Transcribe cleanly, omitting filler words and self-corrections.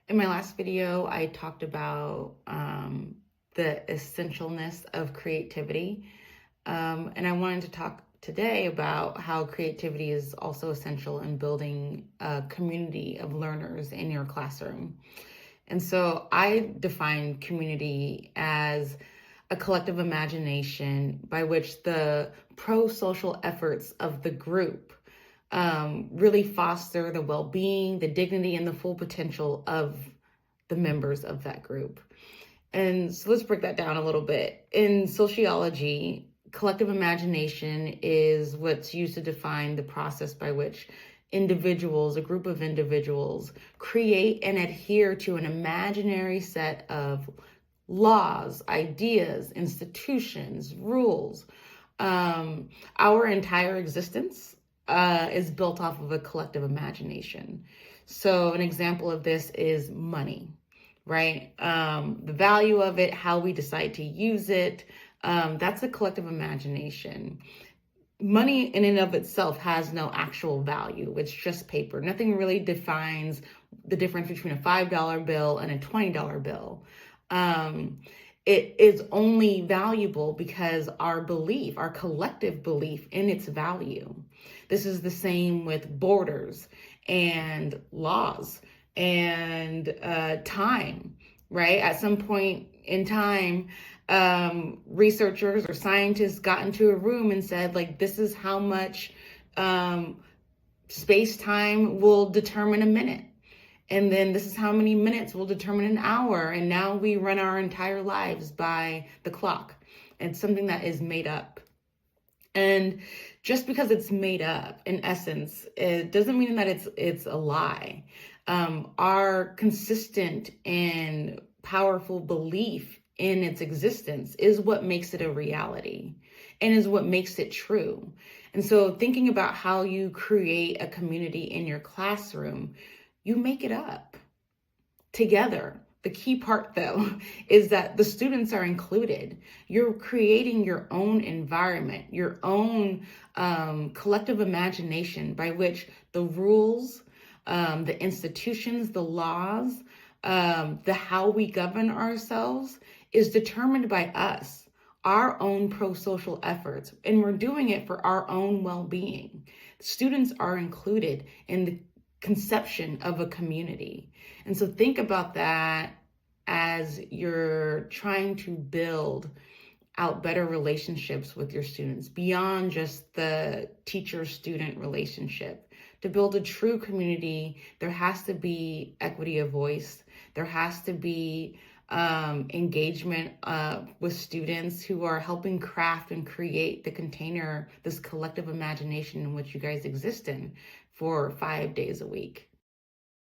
In my last video, I talked about the essentialness of creativity. And I wanted to talk today about how creativity is also essential in building a community of learners in your classroom. And so I define community as a collective imagination by which the pro-social efforts of the group really foster the well-being, the dignity, and the full potential of the members of that group. And so let's break that down a little bit. In sociology, collective imagination is what's used to define the process by which individuals, a group of individuals, create and adhere to an imaginary set of laws, ideas, institutions, rules. Our entire existence is built off of a collective imagination. So an example of this is money, right? The value of it, how we decide to use it, that's a collective imagination. Money in and of itself has no actual value. It's just paper. Nothing really defines the difference between a $5 bill and a $20 bill. It is only valuable because our belief, our collective belief in its value. This is the same with borders and laws and time, right? At some point in time, researchers or scientists got into a room and said, like, this is how much space-time will determine a minute. And then this is how many minutes will determine an hour. And now we run our entire lives by the clock. It's something that is made up. And just because it's made up, in essence, it doesn't mean that it's a lie. Our consistent and powerful belief in its existence is what makes it a reality and is what makes it true. And so thinking about how you create a community in your classroom, you make it up together. The key part, though, is that the students are included. You're creating your own environment, your own collective imagination by which the rules, the institutions, the laws, the how we govern ourselves is determined by us, our own pro-social efforts, and we're doing it for our own well-being. Students are included in the conception of a community. And so think about that as you're trying to build out better relationships with your students beyond just the teacher-student relationship. To build a true community, there has to be equity of voice. There has to be engagement with students who are helping craft and create the container, this collective imagination in which you guys exist in for 5 days a week.